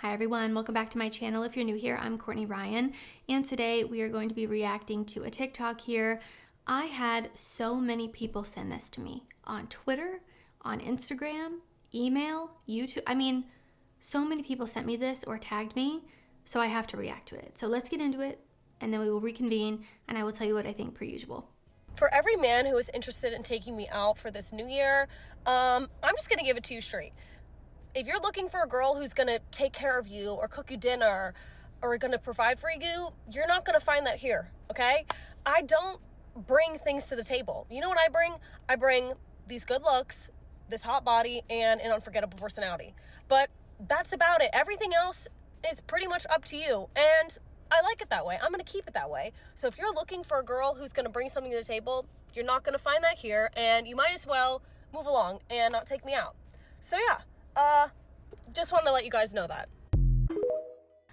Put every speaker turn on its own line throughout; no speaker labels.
Hi everyone, welcome back to my channel. If you're new here, I'm Courtney Ryan, and today we are going to be reacting to a TikTok here. I had so many people send this to me on Twitter, on Instagram, email, YouTube. So many people sent me this or tagged me, so I have to react to it. So let's get into it, and then we will reconvene, and I will tell you what I think per usual.
For every man who is interested in taking me out for this new year, I'm just gonna give it to you straight. If you're looking for a girl who's gonna take care of you or cook you dinner or gonna provide for you, you're not gonna find that here, okay? I don't bring things to the table. You know what I bring? I bring these good looks, this hot body, and an unforgettable personality. But that's about it. Everything else is pretty much up to you. And I like it that way. I'm gonna keep it that way. So if you're looking for a girl who's gonna bring something to the table, you're not gonna find that here, and you might as well move along and not take me out. So yeah, just wanted to let you guys know that.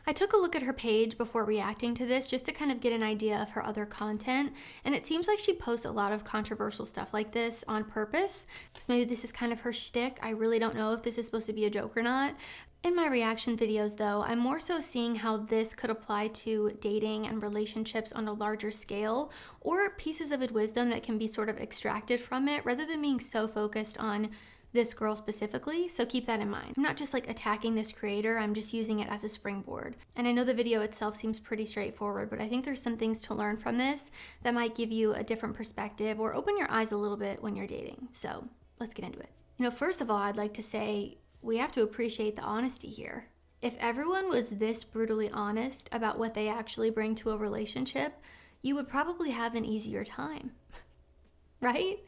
I took a look at her page before reacting to this just to kind of get an idea of her other content, and it seems like she posts a lot of controversial stuff like this on purpose. So maybe this is kind of her shtick. I really don't know if this is supposed to be a joke or not. In my reaction videos though, I'm more so seeing how this could apply to dating and relationships on a larger scale, or pieces of wisdom that can be sort of extracted from it rather than being so focused on this girl specifically, so keep that in mind. I'm not just like attacking this creator, I'm just using it as a springboard. And I know the video itself seems pretty straightforward, but I think there's some things to learn from this that might give you a different perspective or open your eyes a little bit when you're dating. So let's get into it. First of all, I'd like to say we have to appreciate the honesty here. If everyone was this brutally honest about what they actually bring to a relationship, you would probably have an easier time, right?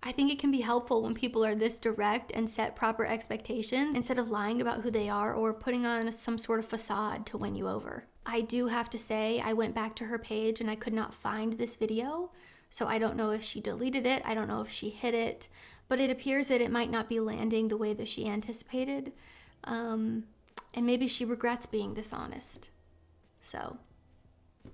I think it can be helpful when people are this direct and set proper expectations instead of lying about who they are or putting on some sort of facade to win you over. I do have to say, I went back to her page and I could not find this video, so I don't know if she deleted it, I don't know if she hid it, but it appears that it might not be landing the way that she anticipated, and maybe she regrets being this honest. So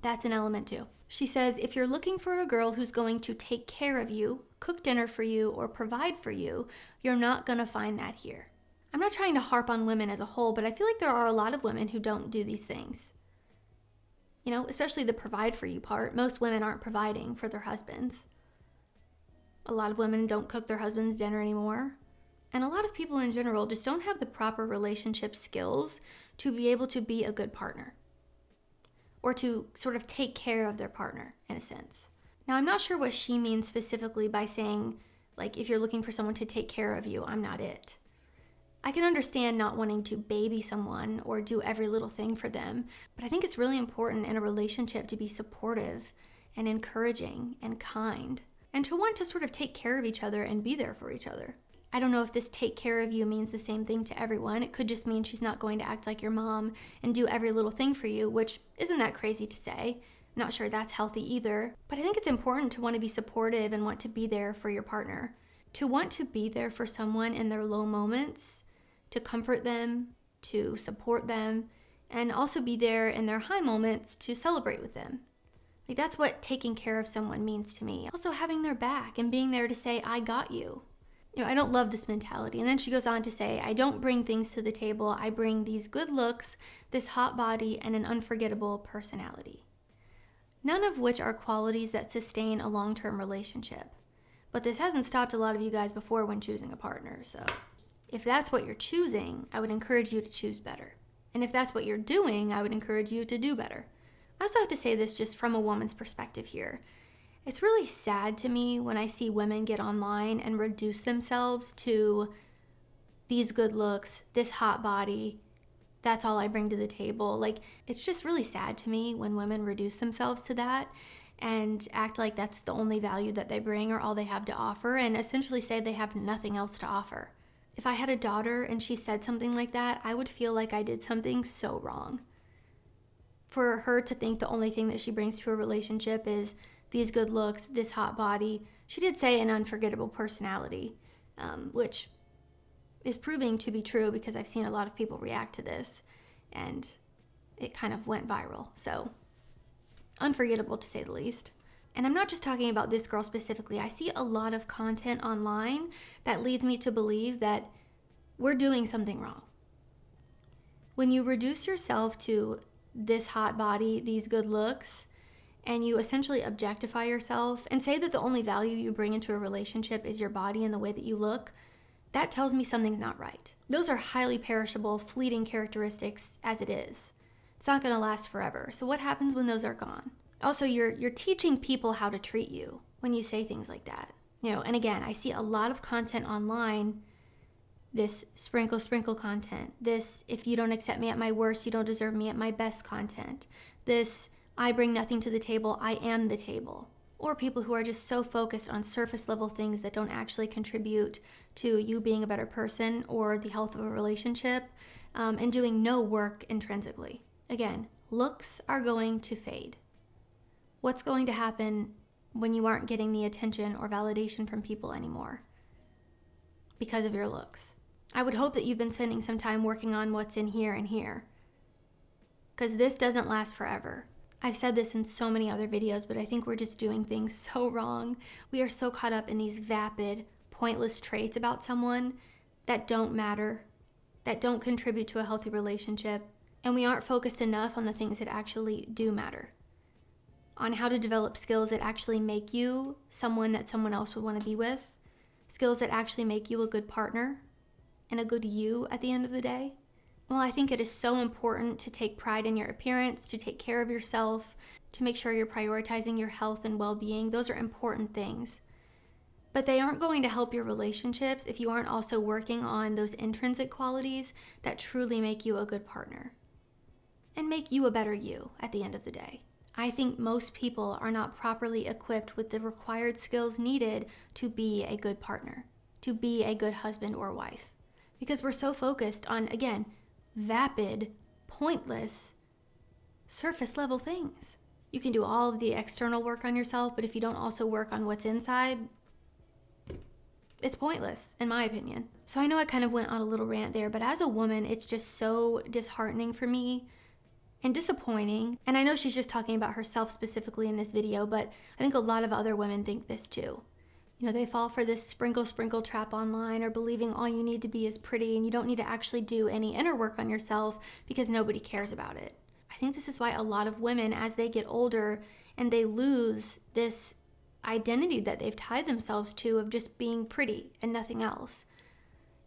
that's an element too. She says, if you're looking for a girl who's going to take care of you, cook dinner for you, or provide for you, you're not gonna find that here. I'm not trying to harp on women as a whole, but I feel like there are a lot of women who don't do these things. Especially the provide for you part. Most women aren't providing for their husbands. A lot of women don't cook their husband's dinner anymore. And a lot of people in general just don't have the proper relationship skills to be able to be a good partner, or to sort of take care of their partner in a sense. Now, I'm not sure what she means specifically by saying, like, if you're looking for someone to take care of you, I'm not it. I can understand not wanting to baby someone or do every little thing for them, but I think it's really important in a relationship to be supportive and encouraging and kind, and to want to sort of take care of each other and be there for each other. I don't know if this take care of you means the same thing to everyone. It could just mean she's not going to act like your mom and do every little thing for you, which isn't that crazy to say. Not sure that's healthy either, but I think it's important to want to be supportive and want to be there for your partner. To want to be there for someone in their low moments, to comfort them, to support them, and also be there in their high moments to celebrate with them. Like, that's what taking care of someone means to me. Also having their back and being there to say, I got you. I don't love this mentality. And then she goes on to say, I don't bring things to the table. I bring these good looks, this hot body, and an unforgettable personality. None of which are qualities that sustain a long-term relationship. But this hasn't stopped a lot of you guys before when choosing a partner. So if that's what you're choosing, I would encourage you to choose better. And if that's what you're doing, I would encourage you to do better. I also have to say this just from a woman's perspective here. It's really sad to me when I see women get online and reduce themselves to these good looks, this hot body, that's all I bring to the table. Like, it's just really sad to me when women reduce themselves to that and act like that's the only value that they bring or all they have to offer, and essentially say they have nothing else to offer. If I had a daughter and she said something like that, I would feel like I did something so wrong. For her to think the only thing that she brings to a relationship is these good looks, this hot body. She did say an unforgettable personality, which is proving to be true because I've seen a lot of people react to this and it kind of went viral. So unforgettable to say the least. And I'm not just talking about this girl specifically. I see a lot of content online that leads me to believe that we're doing something wrong. When you reduce yourself to this hot body, these good looks, and you essentially objectify yourself and say that the only value you bring into a relationship is your body and the way that you look, that tells me something's not right. Those are highly perishable, fleeting characteristics as it is. It's not gonna last forever. So what happens when those are gone? Also, you're teaching people how to treat you when you say things like that. And again, I see a lot of content online, this sprinkle content, this if you don't accept me at my worst, you don't deserve me at my best content, this I bring nothing to the table, I am the table. Or people who are just so focused on surface level things that don't actually contribute to you being a better person or the health of a relationship, and doing no work intrinsically. Again, looks are going to fade. What's going to happen when you aren't getting the attention or validation from people anymore because of your looks? I would hope that you've been spending some time working on what's in here and here, because this doesn't last forever. I've said this in so many other videos, but I think we're just doing things so wrong. We are so caught up in these vapid, pointless traits about someone that don't matter, that don't contribute to a healthy relationship, and we aren't focused enough on the things that actually do matter, on how to develop skills that actually make you someone that someone else would want to be with, skills that actually make you a good partner and a good you at the end of the day. Well, I think it is so important to take pride in your appearance, to take care of yourself, to make sure you're prioritizing your health and well-being. Those are important things. But they aren't going to help your relationships if you aren't also working on those intrinsic qualities that truly make you a good partner and make you a better you at the end of the day. I think most people are not properly equipped with the required skills needed to be a good partner, to be a good husband or wife, because we're so focused on, again, vapid, pointless, surface level things. You can do all of the external work on yourself, but if you don't also work on what's inside, it's pointless, in my opinion. So I know I kind of went on a little rant there, but as a woman, it's just so disheartening for me and disappointing. And I know she's just talking about herself specifically in this video, but I think a lot of other women think this too. They fall for this sprinkle trap online, or believing all you need to be is pretty and you don't need to actually do any inner work on yourself because nobody cares about it. I think this is why a lot of women, as they get older and they lose this identity that they've tied themselves to of just being pretty and nothing else,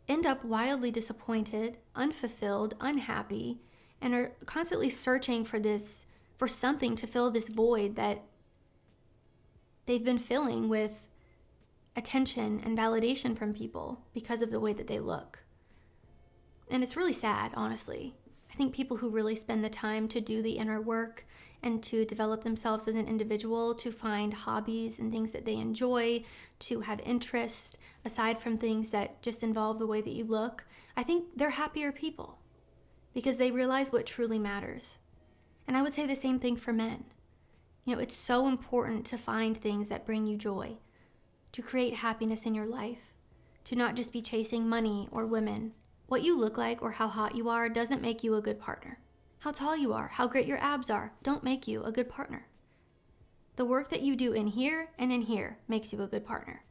end up wildly disappointed, unfulfilled, unhappy, and are constantly searching for something to fill this void that they've been filling with attention and validation from people because of the way that they look. And it's really sad, honestly. I think people who really spend the time to do the inner work and to develop themselves as an individual, to find hobbies and things that they enjoy, to have interests aside from things that just involve the way that you look, I think they're happier people because they realize what truly matters. And I would say the same thing for men. It's so important to find things that bring you joy, to create happiness in your life, to not just be chasing money or women. What you look like or how hot you are doesn't make you a good partner. How tall you are, how great your abs are, don't make you a good partner. The work that you do in here and in here makes you a good partner.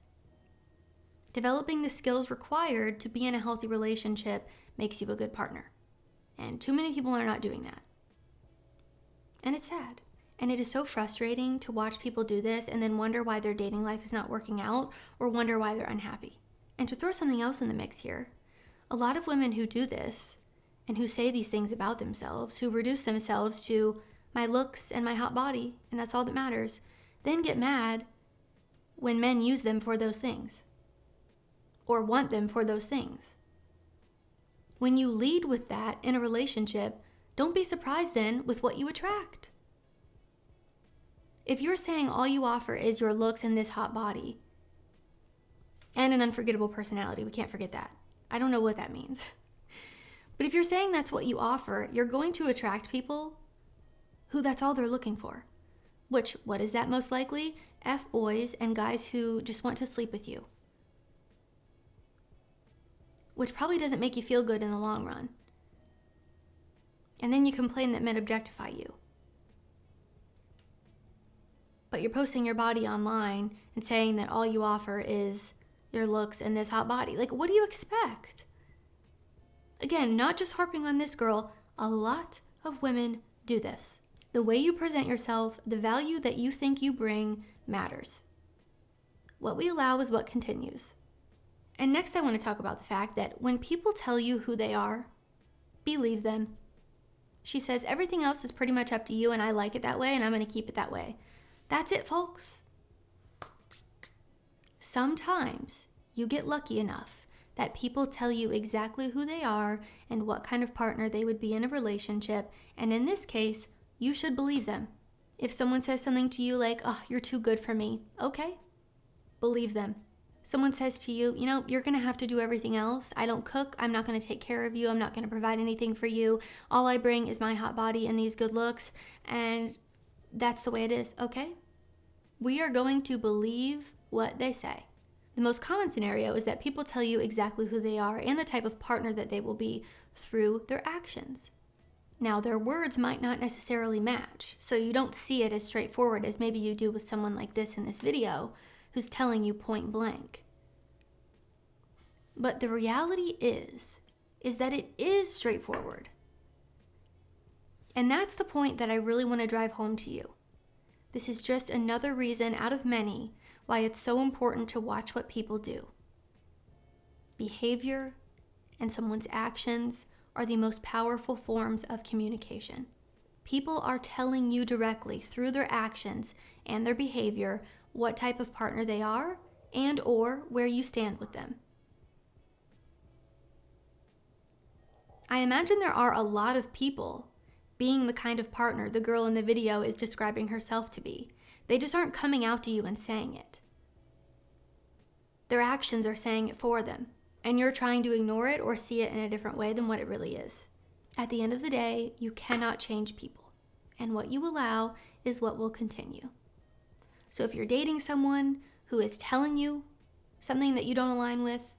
Developing the skills required to be in a healthy relationship makes you a good partner. And too many people are not doing that. And it's sad. And it is so frustrating to watch people do this and then wonder why their dating life is not working out or wonder why they're unhappy. And to throw something else in the mix here, a lot of women who do this and who say these things about themselves, who reduce themselves to my looks and my hot body, and that's all that matters, then get mad when men use them for those things or want them for those things. When you lead with that in a relationship, don't be surprised then with what you attract. If you're saying all you offer is your looks and this hot body and an unforgettable personality, we can't forget that. I don't know what that means. But if you're saying that's what you offer, you're going to attract people who that's all they're looking for. Which, what is that most likely? F-boys and guys who just want to sleep with you. Which probably doesn't make you feel good in the long run. And then you complain that men objectify you. But you're posting your body online and saying that all you offer is your looks and this hot body. Like, what do you expect? Again, not just harping on this girl, A lot of women do this. The way you present yourself, the value that you think you bring matters. What we allow is what continues. And next I want to talk about the fact that when people tell you who they are, believe them. She says, everything else is pretty much up to you and I like it that way and I'm going to keep it that way. That's it, folks. Sometimes you get lucky enough that people tell you exactly who they are and what kind of partner they would be in a relationship, and in this case, you should believe them. If someone says something to you like, oh, you're too good for me, okay, believe them. Someone says to you, you're going to have to do everything else. I don't cook. I'm not going to take care of you. I'm not going to provide anything for you. All I bring is my hot body and these good looks, and that's the way it is, okay? We are going to believe what they say. The most common scenario is that people tell you exactly who they are and the type of partner that they will be through their actions. Now, their words might not necessarily match, so you don't see it as straightforward as maybe you do with someone like this in this video who's telling you point blank. But the reality is that it is straightforward. And that's the point that I really want to drive home to you. This is just another reason out of many why it's so important to watch what people do. Behavior and someone's actions are the most powerful forms of communication. People are telling you directly through their actions and their behavior what type of partner they are and or where you stand with them. I imagine there are a lot of people being the kind of partner the girl in the video is describing herself to be. They just aren't coming out to you and saying it. Their actions are saying it for them, and you're trying to ignore it or see it in a different way than what it really is. At the end of the day, you cannot change people, and what you allow is what will continue. So if you're dating someone who is telling you something that you don't align with,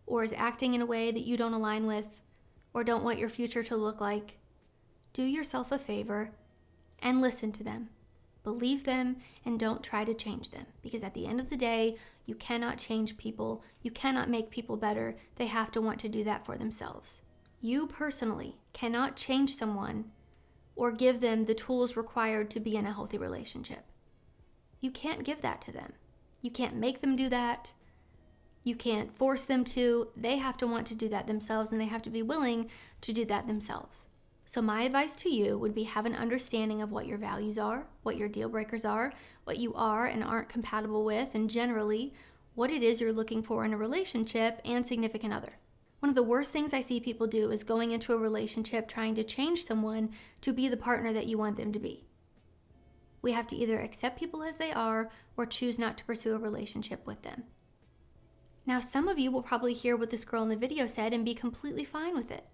or is acting in a way that you don't align with, or don't want your future to look like, do yourself a favor and listen to them. Believe them and don't try to change them, because at the end of the day, you cannot change people. You cannot make people better. They have to want to do that for themselves. You personally cannot change someone or give them the tools required to be in a healthy relationship. You can't give that to them. You can't make them do that. You can't force them to. They have to want to do that themselves, and they have to be willing to do that themselves. So my advice to you would be have an understanding of what your values are, what your deal breakers are, what you are and aren't compatible with, and generally what it is you're looking for in a relationship and significant other. One of the worst things I see people do is going into a relationship trying to change someone to be the partner that you want them to be. We have to either accept people as they are or choose not to pursue a relationship with them. Now, some of you will probably hear what this girl in the video said and be completely fine with it.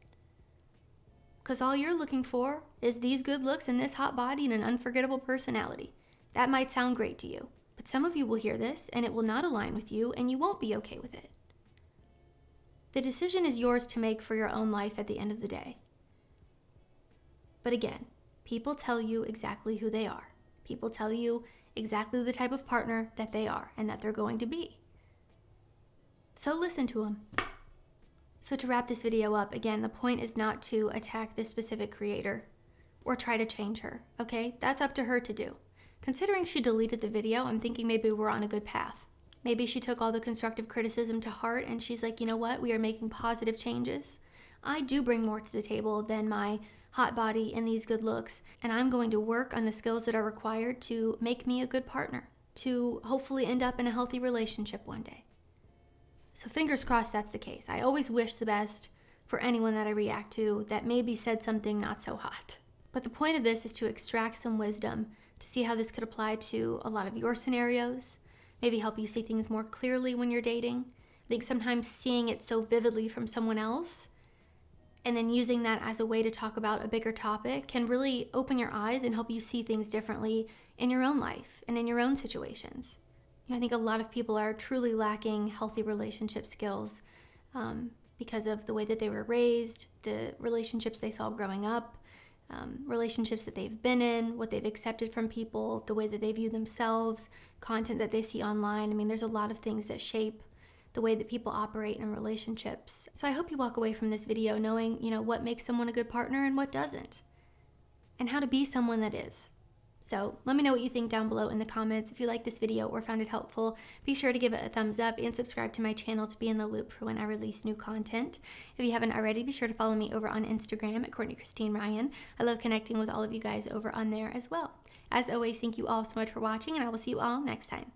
Because all you're looking for is these good looks and this hot body and an unforgettable personality. That might sound great to you, but some of you will hear this and it will not align with you and you won't be okay with it. The decision is yours to make for your own life at the end of the day. But again, people tell you exactly who they are. People tell you exactly the type of partner that they are and that they're going to be. So listen to them. So to wrap this video up, again, the point is not to attack this specific creator or try to change her, okay? That's up to her to do. Considering she deleted the video, I'm thinking maybe we're on a good path. Maybe she took all the constructive criticism to heart and she's like, you know what? We are making positive changes. I do bring more to the table than my hot body and these good looks, and I'm going to work on the skills that are required to make me a good partner, to hopefully end up in a healthy relationship one day. So fingers crossed that's the case. I always wish the best for anyone that I react to that maybe said something not so hot. But the point of this is to extract some wisdom to see how this could apply to a lot of your scenarios, maybe help you see things more clearly when you're dating. I think sometimes seeing it so vividly from someone else and then using that as a way to talk about a bigger topic can really open your eyes and help you see things differently in your own life and in your own situations. I think a lot of people are truly lacking healthy relationship skills because of the way that they were raised, the relationships they saw growing up, relationships that they've been in, what they've accepted from people, the way that they view themselves, content that they see online. I mean, there's a lot of things that shape the way that people operate in relationships. So I hope you walk away from this video knowing, what makes someone a good partner and what doesn't, and how to be someone that is. So let me know what you think down below in the comments. If you like this video or found it helpful, be sure to give it a thumbs up and subscribe to my channel to be in the loop for when I release new content. If you haven't already, be sure to follow me over on Instagram at Courtney Christine Ryan. I love connecting with all of you guys over on there as well. As always, thank you all so much for watching, and I will see you all next time.